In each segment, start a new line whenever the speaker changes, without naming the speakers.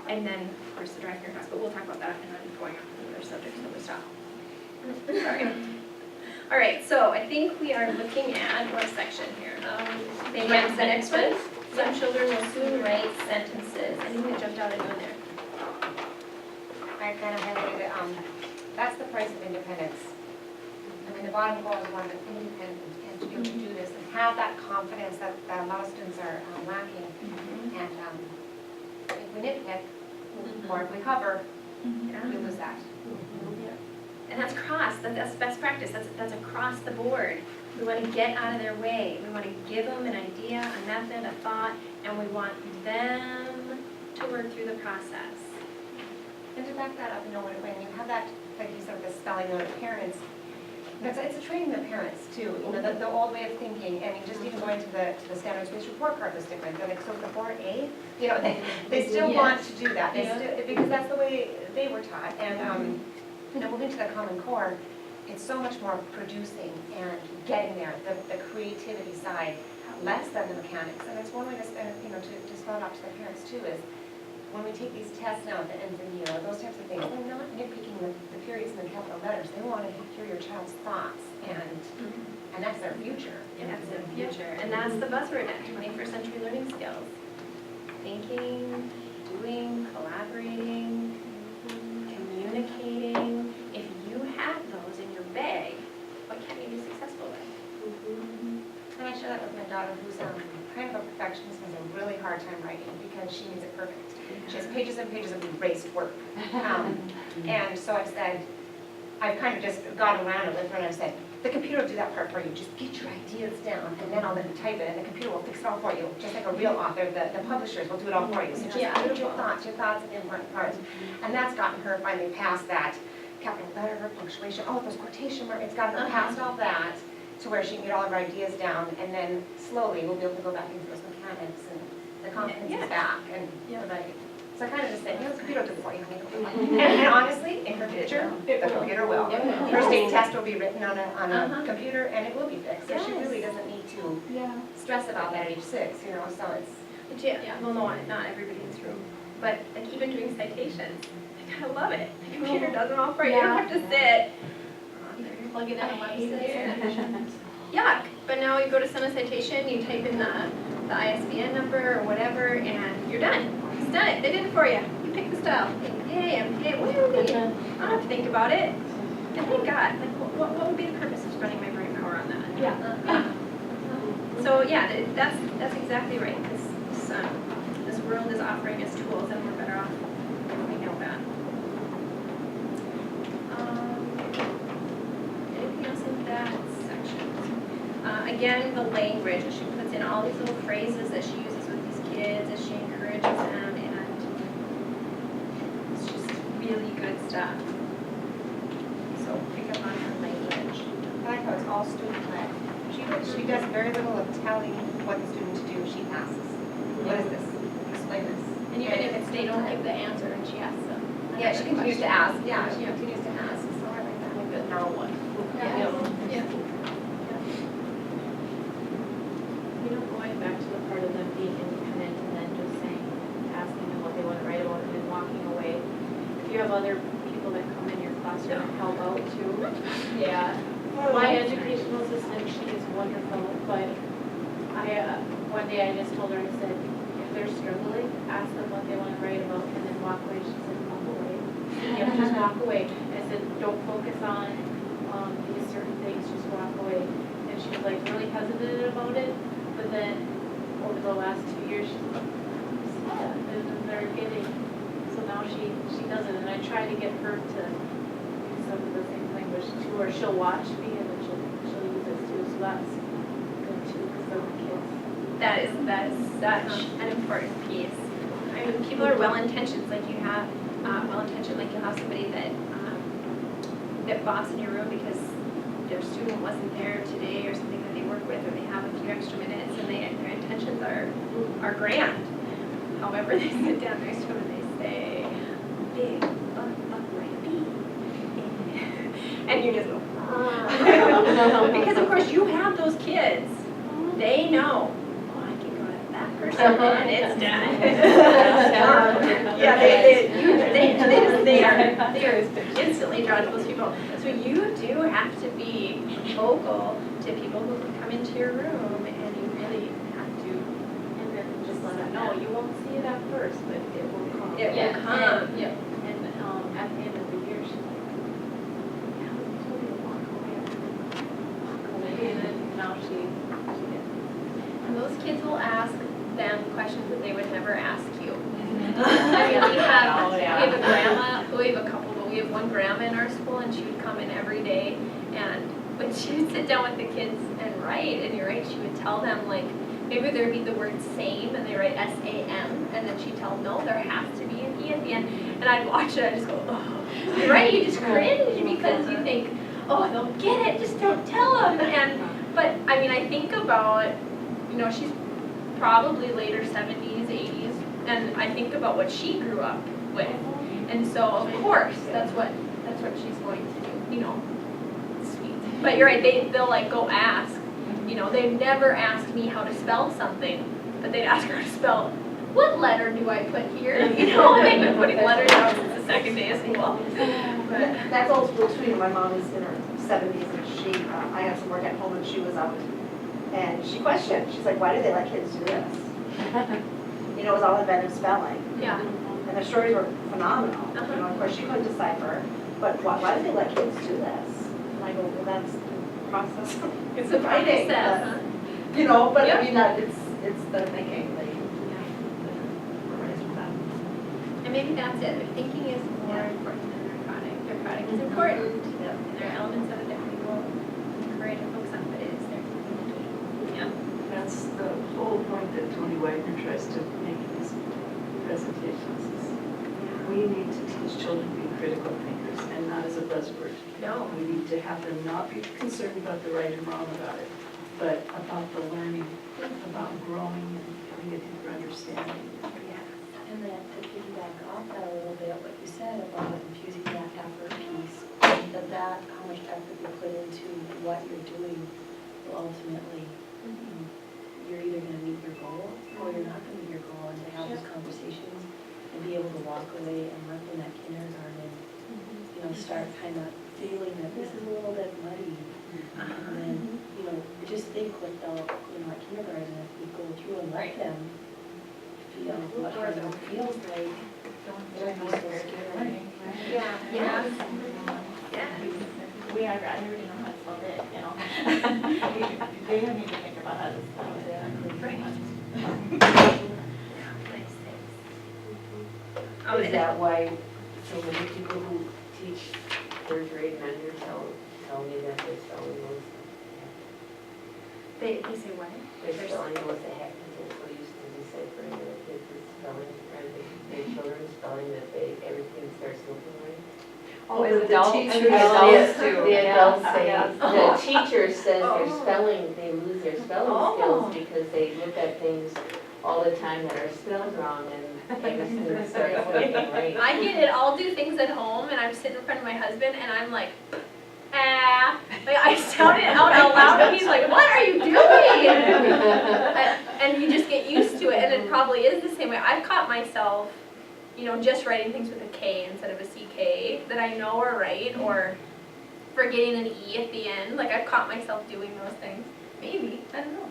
And then, of course, the drive-through class, but we'll talk about that, and I'm going off on other subjects, so we'll stop. Sorry. All right, so I think we are looking at what section here?
They
Yeah,
might
the next one?
Some children will soon write sentences.
Anything that jumped out at you in there?
I kind of highlighted it, that's the price of independence. I mean, the bottom goal is one, that's independent, and to be able to do this, and have that confidence that a lot of students are lacking. And if we nitpick, or if we hover, we lose that.
And that's that's best practice, that's across the board. We want to get out of their way, we want to give them an idea, a method, a thought, and we want them to work through the process.
And to back that up, you know, when you have that, like you said, the spelling of the parents, it's a training the parents too, you know, the old way of thinking, and just even going to the standards-based report card was different. They're like, so the 4A, you know, they still want to do that, because that's the way they were taught. And, you know, moving to the Common Core, it's so much more producing and getting there, the creativity side, less than the mechanics. And it's one way to, you know, to spell it out to the parents too, is when we take these tests now at the end of the year, those types of things, they're not nitpicking the periods and the capital letters. They want to hear your child's thoughts, and that's their future.
And that's the future, and that's the buzzword now, 21st century learning skills. Thinking, doing, collaborating, communicating. If you have those in your bag, what can you be successful with?
And I share that with my daughter, who's kind of a perfectionist and has a really hard time writing because she needs it perfect. She has pages and pages of erased work. And so I've said, I've kind of just gone around it with her and I've said, the computer will do that part for you. Just get your ideas down and then I'll let you type it and the computer will fix it all for you. Just like a real author, the publishers will do it all for you. So just put your thoughts in the important parts. And that's gotten her finally past that capital letter, punctuation, oh, those quotation marks, it's gotten her past all that to where she can get all of her ideas down, and then slowly we'll be able to go back into those mechanics and the confidence is back and the writing. So I kind of just said, you know, the computer will do it for you, honey. And honestly, in her future, the computer will. Her state test will be written on a computer and it will be fixed. So she really doesn't need to stress about that at age 6, you know, so it's.
Well, no, not everybody in this room, but like even doing citations, I kind of love it. The computer does it all for you. You don't have to sit.
Plug it in on website.
Yuck, but now you go to send a citation, you type in the ISBN number or whatever, and you're done. It's done it, they did it for you. You pick the style. Yay, what do you need? I don't have to think about it. And thank God, like, what would be the purpose of spending my brain power on that? So yeah, that's exactly right. This world is offering us tools, and we're better off if we know that. Anything else in that section? Again, the language. She puts in all these little phrases that she uses with these kids as she encourages them, and it's just really good stuff. So pick up on her language.
I like how it's all student-led. She does very little of telling what the student to do. She asks, what is this? Explain this.
And even if they don't give the answer, and she asks them.
Yeah, she continues to ask. Yeah, she continues to ask. So I like that.
But now what?
You know, going back to the part of them being independent and then just saying, asking them what they want to write about and then walking away. If you have other people that come in your classroom and help out too. Yeah. My educational assistant, she is wonderful, but one day I just told her, I said, if they're struggling, ask them what they want to write about and then walk away. She said, walk away. Yeah, just walk away. I said, don't focus on these certain things, just walk away. And she was like really hesitant about it. But then over the last 2 years, she's like, and they're getting, so now she does it. And I try to get her to use some of the same language too, or she'll watch me and then she'll use it too. So that's good too, because they're my kids.
That is such an important piece. I mean, people are well-intentioned, like you have you'll have somebody that bops in your room because their student wasn't there today or something that they work with, or they have a few extra minutes and their intentions are grand. However, they sit down next to them and they say, big, upright B. And you just go, because of course you have those kids. They know, oh, I can go to that person and it's done. Yeah, they are instantly drawn to those people. So you do have to be vocal to people who come into your room, and you really have to
And then just let them know, you won't see it at first, but it will come.
It will
Yeah.
come.
And, at the end of the year, she's like, yeah, we told you to walk away. And then now she did.
And those kids will ask them questions that they would never ask you. I mean, we have a grandma, we have a couple, but we have one grandma in our school, and she would come in every day, and when she would sit down with the kids and write, and you're right, she would tell them, like, maybe there'd be the word same, and they write S-A-M, and then she'd tell them, no, there has to be an E at the end, and I'd watch it, I'd just go, oh, you're right, you just cringe, because you think, oh, they'll get it, just don't tell them, but, I mean, I think about, she's probably later 70s, 80s, and I think about what she grew up with. And so, of course, that's what she's going to do, sweet. But you're right, they'll like go ask, they've never asked me how to spell something, but they'd ask her to spell, what letter do I put here? And they've been putting letters out since the second day of school. But
That's old school too. My mom is in her 70s and I had some work at home and she was out. And she questioned, she's like, why do they let kids do this? It was all inventive spelling.
yeah,
And the stories were phenomenal. Of course, she couldn't decipher, but why do they let kids do this? And I go, well, that's the process.
it's a
writing,
process.
but
Yep.
I mean, it's the thinking, we're raised with that.
And maybe that's it, their thinking is more important than their product. Their product is important, and there are elements of it that we will encourage and focus on, but it is their thinking. Yeah.
That's the whole point that Tony Wagner tries to make in his presentations. Is we need to teach children to be critical thinkers and not as a buzzword.
No.
We need to have them not be concerned about the right and wrong about it, but about the learning, about growing and having a deeper understanding.
And then to piggyback off that a little bit, what you said about infusing that effort piece, that how much effort you put into what you're doing will ultimately, you're either gonna meet your goal or you're not gonna meet your goal, and to have those conversations and be able to walk away and let them at kindergarten, start kind of feeling that this is a little bit muddy. And then, just think what they'll, at kindergarten, if we go through and let them feel what it feels like, they'll be so scared.
Yeah.
Yeah. Yeah.
We are graduating, we know how to spell it, They don't need to think about how to spell it.
Right. Nice, thanks.
Is that why so many people who teach third grade and under tell me that they're spelling those?
They say what?
They're spelling those ahead because they're so used to deciphering their kids' spelling, or their children's spelling that everything starts looking right.
Oh,
but
as
the
adults,
teachers
adults
say-
too.
The adults say,
Yeah.
the teacher says
Oh.
their spelling, they lose their spelling skills because they look at things all the time that are spelled wrong and everything starts looking right.
I get it, I'll do things at home, and I'm sitting in front of my husband, and I'm like, ah, like I sound it out loud, and he's like, what are you doing? And you just get used to it, and it probably is the same way. I've caught myself, just writing things with a K instead of a CK that I know are right, or forgetting an E at the end. Like, I've caught myself doing those things. Maybe, I don't know.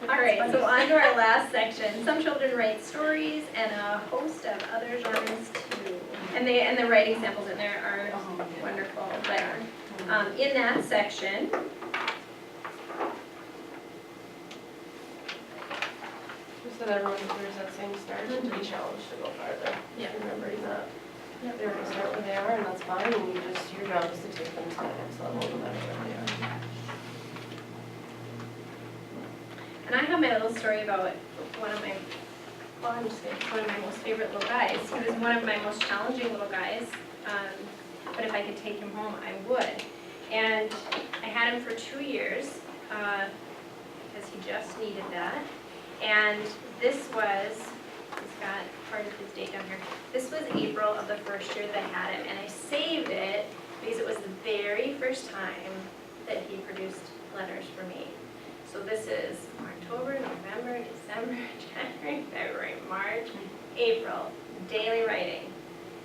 All right, so on to our last section. Some children write stories, and a host of other genres too. And the writing samples in there are wonderful. But in that section,
Just that everyone hears that same start to be challenged to go farther.
Yeah.
Remembering that they're gonna start where they are, and that's fine, and your job is to take them to the next level no matter where they are.
and I have my little story about one of my most favorite little guys. He was one of my most challenging little guys, but if I could take him home, I would. And I had him for 2 years, because he just needed that. And this was, he's got part of his date down here. This was April of the first year that I had him, and I saved it because it was the very first time that he produced letters for me. So this is October, November, December, January, February, March, April, daily writing,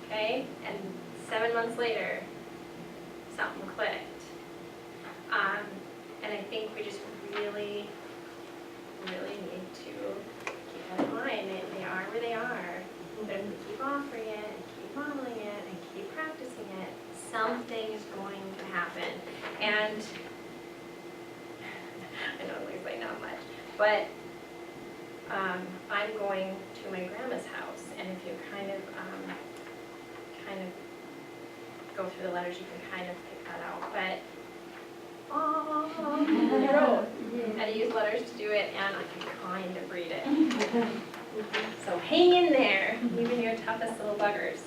okay? And 7 months later, something clicked. And I think we just really, really need to keep that in mind. They are where they are. But if we keep offering it, and keep modeling it, and keep practicing it, something is going to happen. And I know it's like not much, but I'm going to my grandma's house, and if you kind of go through the letters, you can kind of pick that out. But I wrote, and I use letters to do it, and I can kind of read it. So hang in there, even your toughest little buggers.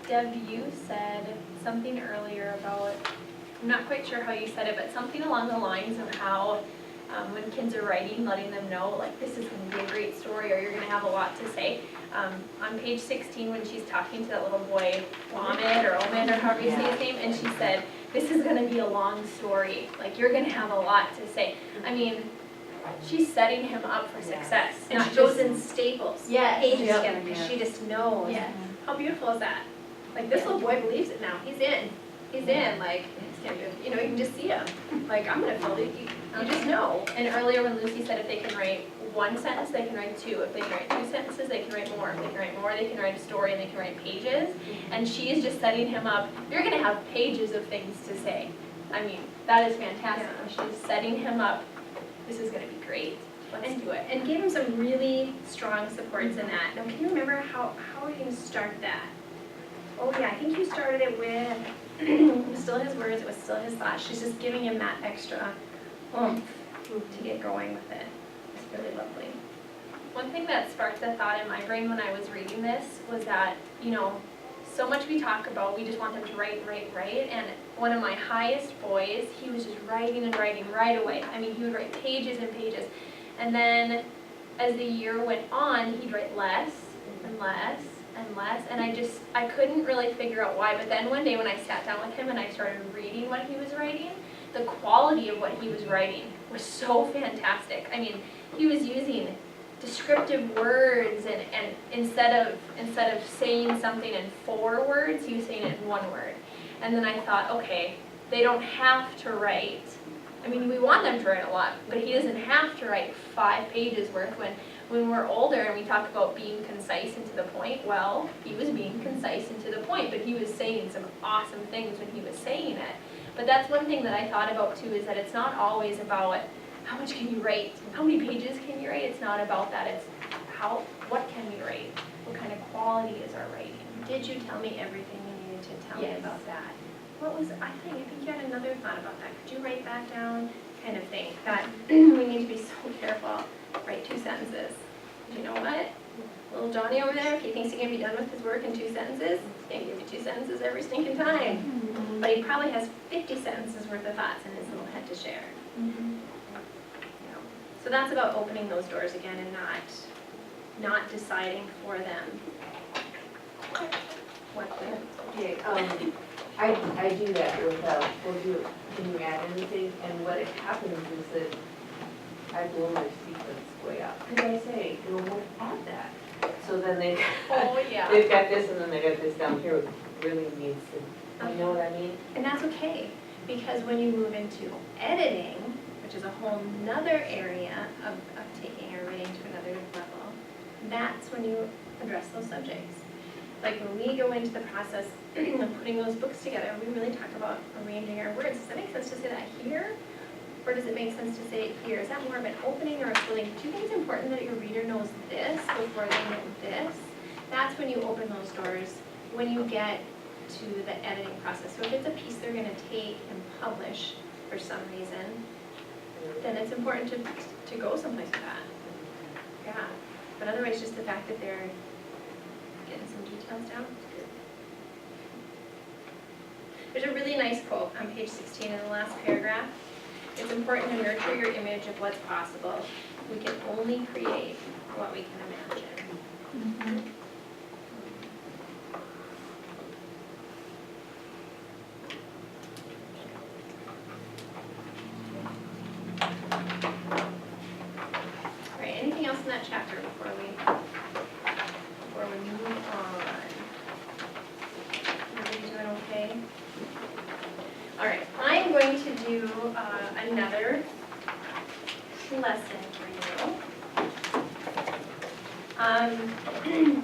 Deb, you said something earlier about, I'm not quite sure how you said it, but something along the lines of how when kids are writing, letting them know, like, this is going to be a great story, or you're going to have a lot to say. On page 16, when she's talking to that little boy, Ahmed or however you say his name, and she said, this is going to be a long story, like, you're going to have a lot to say. I mean, she's setting him up for success. And she goes in staples, pages together, because she just knows.
Yeah.
How beautiful is that? Like, this little boy believes it now. He's in. He's in. Like, you know, you can just see him. Like, I'm gonna fill it. You just know. And earlier when Lucy said if they can write one sentence, they can write two. If they can write two sentences, they can write more. If they can write more, they can write a story and they can write pages. And she is just setting him up. You're gonna have pages of things to say. I mean, that is fantastic.
Yeah.
She's setting him up. This is gonna be great. Let's do it. And gave him some really strong supports in that. Now, can you remember how are you gonna start that? Oh yeah, I think you started it with, it was still his words, it was still his thoughts. She's just giving him that extra oomph to get going with it. It's really lovely. One thing that sparked the thought in my brain when I was reading this was that, you know, so much we talk about, we just want them to write, and one of my highest boys, he was just writing and writing right away. I mean, he would write pages and pages. And then as the year went on, he'd write less and less and less, and I couldn't really figure out why. But then one day when I sat down with him and I started reading what he was writing, the quality of what he was writing was so fantastic. I mean, he was using descriptive words, and instead of saying something in 4 words, he was saying it in 1 word. And then I thought, okay, they don't have to write. I mean, we want them to write a lot, but he doesn't have to write 5 pages worth when we're older and we talk about being concise and to the point. Well, he was being concise and to the point, but he was saying some awesome things when he was saying it. But that's one thing that I thought about too, is that it's not always about how much can you write, how many pages can you write. It's not about that. It's what can we write? What kind of quality is our writing? Did you tell me everything you needed to tell me about that? What was, I think you had another thought about that. Could you write that down? Kind of thing. That we need to be so careful. Write 2 sentences. You know what? Little Johnny over there, if he thinks he can be done with his work in 2 sentences, he's going to give you 2 sentences every stinking time. But he probably has 50 sentences worth of thoughts in his little head to share. You know? So that's about opening those doors again and not deciding for them what to.
Okay, I do that with, we'll do, can you add anything? And what happens is that I blow my sequence way up. Because I say, you know, add that. So then they,
Oh, yeah.
they've got this and then they got this down here, which really needs to, you know what I mean?
And that's okay, because when you move into editing, which is a whole nother area of taking your writing to another level, that's when you address those subjects. Like when we go into the process of putting those books together, we really talk about arranging our words. Does it make sense to say that here? Or does it make sense to say it here? Is that more of an opening or a filling? Do you think it's important that your reader knows this before they know this? That's when you open those doors, when you get to the editing process. So if it's a piece they're going to take and publish for some reason, then it's important to go someplace with that. Yeah. But otherwise, just the fact that they're getting some details down. There's a really nice quote on page 16 in the last paragraph. It's important to nurture your image of what's possible. We can only create what we can imagine. All right, I'm going to do another lesson for you.